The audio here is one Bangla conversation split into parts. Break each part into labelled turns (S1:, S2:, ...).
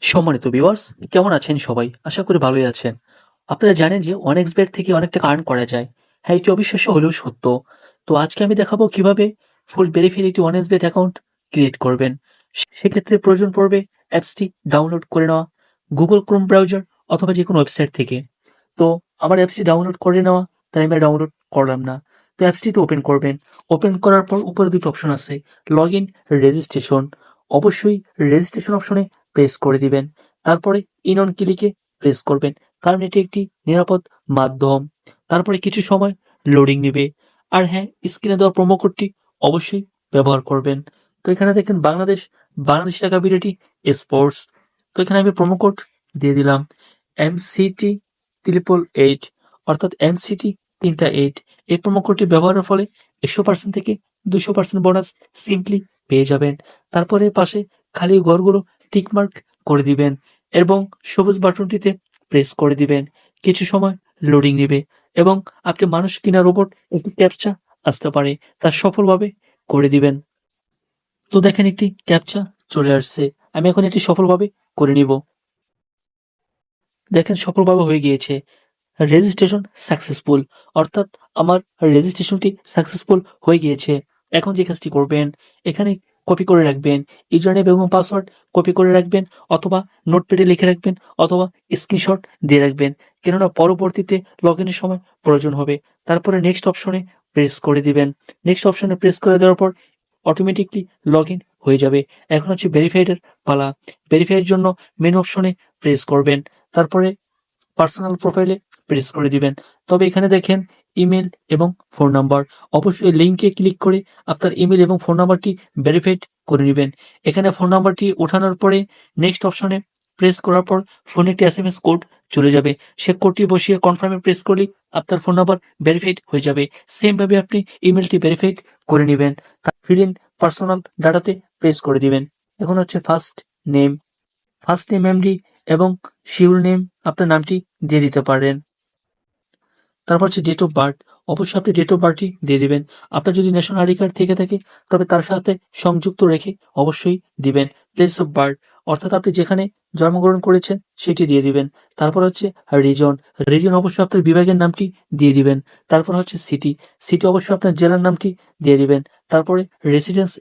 S1: সম্মানিত ভিউয়ার্স, কেমন আছেন সবাই? আশা করি ভালোই আছেন। আপনারা জানেন যে OneXBet থেকে অনেক টাকা আর্ন করা যায়। হ্যাঁ, এটি অবিশ্বাস্য হলেও সত্য। তো আজকে আমি দেখাবো কিভাবে ফুল ভেরিফাইড একটি OneXBet অ্যাকাউন্ট ক্রিয়েট করবেন। সেক্ষেত্রে প্রয়োজন পড়বে অ্যাপসটি ডাউনলোড করে নেওয়া Google Chrome ব্রাউজার অথবা যেকোনো ওয়েবসাইট থেকে। তো আমার অ্যাপসটি ডাউনলোড করে নেওয়া, তাই আমি ডাউনলোড করলাম না। তো অ্যাপসটিতে ওপেন করবেন। ওপেন করার পর উপরে দুটো অপশন আছে, লগইন, রেজিস্ট্রেশন। অবশ্যই রেজিস্ট্রেশন অপশনে প্রেস করে দিবেন। তারপরে ইন অন ক্লিকে প্রেস করবেন, কারণ এটি একটি নিরাপদ মাধ্যম। তারপরে কিছু সময় লোডিং নিবে। আর হ্যাঁ, স্ক্রিনে দেওয়া প্রোমো কোডটি অবশ্যই ব্যবহার করবেন। তো এখানে দেখেন বাংলাদেশি টাকা বিলিটি স্পোর্টস। তো এখানে আমি প্রোমো কোড দিয়ে দিলাম MCT 888, অর্থাৎ MCT 388। এই প্রোমো কোডটি ব্যবহারের ফলে 100% থেকে 200% বোনাস সিম্পলি পেয়ে যাবেন। তারপরে পাশে খালি ঘরগুলো টিকমার্ক করে দিবেন এবং সবুজ বাটনটিতে প্রেস করে দিবেন। কিছু সময় লোডিং নেবে এবং আপনি মানুষ কিনা রোবট একটি ক্যাপচা আসতে পারে, তা সফলভাবে করে দিবেন। তো দেখেন একটি ক্যাপচা চলে আসছে। আমি এখন এটি সফলভাবে করে নিব। দেখেন সফলভাবে হয়ে গিয়েছে। রেজিস্ট্রেশন সাকসেসফুল, অর্থাৎ আমার রেজিস্ট্রেশনটি সাকসেসফুল হয়ে গিয়েছে। এখন যে কাজটি করবেন, এখানে কপি করে রাখবেন, ইউজারনেম এবং পাসওয়ার্ড কপি করে রাখবেন, অথবা নোটপ্যাডে লিখে রাখবেন, অথবা স্ক্রিনশট দিয়ে রাখবেন, কেননা পরবর্তীতে লগ ইনের সময় প্রয়োজন হবে। তারপরে নেক্সট অপশনে প্রেস করে দিবেন। নেক্সট অপশনে প্রেস করে দেওয়ার পর অটোমেটিকলি লগ ইন হয়ে যাবে। এখন হচ্ছে ভেরিফাইডের পালা। ভেরিফাইয়ের জন্য মেনু অপশনে প্রেস করবেন, তারপরে পার্সোনাল প্রোফাইলে প্রেস করে দিবেন। তবে এখানে দেখেন ইমেল এবং ফোন নাম্বার, অবশ্যই লিঙ্কে ক্লিক করে আপনার ইমেল এবং ফোন নাম্বারটি ভেরিফাইড করে নেবেন। এখানে ফোন নাম্বারটি ওঠানোর পরে নেক্সট অপশনে প্রেস করার পর ফোনে একটি SMS কোড চলে যাবে। সে কোডটি বসিয়ে কনফার্মে প্রেস করলেই আপনার ফোন নাম্বার ভেরিফাইড হয়ে যাবে। সেম ভাবে আপনি ইমেলটি ভেরিফাইড করে নেবেন। ফিল ইন পার্সোনাল ডাটাতে প্রেস করে দিবেন। এখন হচ্ছে ফার্স্ট নেম MD এবং শিওর নেম আপনার নামটি দিয়ে দিতে পারেন। তারপর হচ্ছে ডেট অফ বার্থ, অবশ্যই আপনি ডেট অফ বার্থটি দিয়ে দিবেন। আপনার যদি ন্যাশনাল আইডি কার্ড থেকে থাকে তবে তার সাথে সংযুক্ত রেখে অবশ্যই দিবেন। প্লেস অফ বার্থ, অর্থাৎ আপনি যেখানে জন্মগ্রহণ করেছেন সেটি দিয়ে দিবেন। তারপর হচ্ছে রিজন, রিজন অবশ্যই আপনার বিভাগের নামটি দিয়ে দিবেন। তারপর হচ্ছে সিটি অবশ্যই আপনার জেলার নামটি দিয়ে দিবেন। তারপরে রেসিডেন্স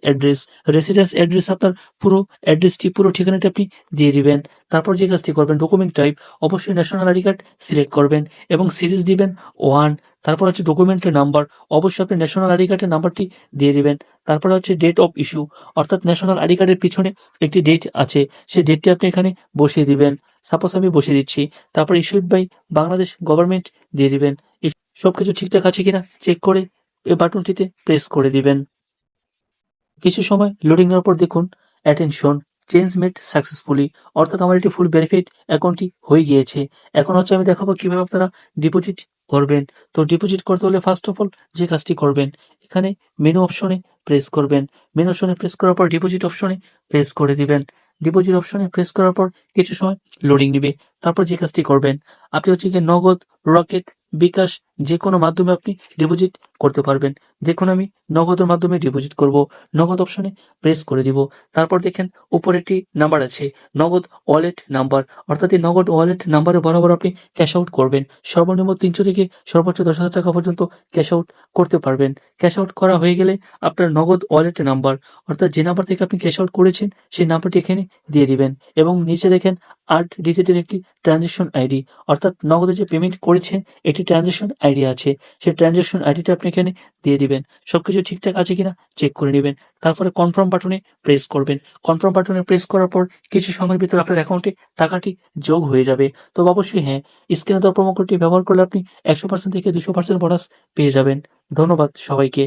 S1: অ্যাড্রেস আপনার পুরো অ্যাড্রেসটি, পুরো ঠিকানাটি আপনি দিয়ে দিবেন। তারপর যে কাজটি করবেন, ডকুমেন্ট টাইপ অবশ্যই ন্যাশনাল আইডি কার্ড সিলেক্ট করবেন এবং সিরিজ দিবেন 1। তারপর হচ্ছে ডকুমেন্টের নাম্বার, অবশ্যই আপনি ন্যাশনাল আইডি কার্ডের নাম্বারটি দিয়ে দিবেন। তারপর হচ্ছে ডেট অফ ইস্যু, অর্থাৎ ন্যাশনাল আইডি কার্ডের পিছনে একটি ডেট আছে, সেই ডেটটি আপনি এখানে বসিয়ে দিবেন। সাপোজ আমি বসিয়ে দিচ্ছি। তারপর ইস্যুড বাই বাংলাদেশ গভর্নমেন্ট দিয়ে দিবেন। সবকিছু ঠিকঠাক আছে কিনা চেক করে এই বাটনটিতে প্রেস করে দিবেন। কিছু সময় লোডিং নেওয়ার পর দেখুন অ্যাটেনশন, চেঞ্জ মেড সাকসেসফুলি, অর্থাৎ আমার এটি ফুল ভেরিফাইড অ্যাকাউন্টটি হয়ে গিয়েছে। এখন হচ্ছে আমি দেখাবো কিভাবে আপনারা ডিপোজিট করবেন। তো ডিপোজিট করতে হলে ফার্স্ট অফ অল যে কাজটি করবেন, এখানে মেনু অপশনে প্রেস করবেন। মেনু অপশনে প্রেস করার পর ডিপোজিট অপশনে প্রেস করে দিবেন। ডিপোজিট অপশনে প্রেস করার পর কিছু সময় লোডিং নিবে। তারপর যে কাজটি করবেন, আপনি হচ্ছে গিয়ে নগদ, রকেট, বিকাশ যে কোনো মাধ্যমে আপনি ডিপোজিট করতে পারবেন। দেখুন আমি নগদের মাধ্যমে ডিপোজিট করব। নগদ অপশনে প্রেস করে দিব। তারপর দেখেন উপরে একটি নাম্বার আছে, নগদ ওয়ালেট নাম্বার, অর্থাৎ এই নগদ ওয়ালেট নাম্বারে বরাবর আপনি ক্যাশ আউট করবেন। সর্বনিম্ন 300 থেকে সর্বোচ্চ 10,000 টাকা পর্যন্ত ক্যাশ আউট করতে পারবেন। ক্যাশ আউট করা হয়ে গেলে আপনার নগদ ওয়ালেট নাম্বার, অর্থাৎ যে নাম্বার থেকে আপনি ক্যাশ আউট করেছেন সেই নাম্বারটি এখানে দিয়ে দিবেন এবং নিচে দেখেন 8 ডিজিটের একটি ট্রানজ্যাকশন আইডি, অর্থাৎ নগদে যে পেমেন্ট করেছেন একটি ট্রানজ্যাকশন আইডি আছে, সেই ট্রানজ্যাকশন আইডিটা আপনি এখানে দিয়ে দিবেন। সবকিছু ঠিকঠাক আছে কিনা চেক করে নেবেন। তারপরে কনফার্ম বাটনে প্রেস করবেন। কনফার্ম বাটনে প্রেস করার পর কিছু সময়ের ভিতর আপনার অ্যাকাউন্টে টাকাটি যোগ হয়ে যাবে। তবে অবশ্যই হ্যাঁ, স্ক্রিনে দেওয়া প্রোমো কোডটি ব্যবহার করলে আপনি 100% থেকে 200% বোনাস পেয়ে যাবেন। ধন্যবাদ সবাইকে।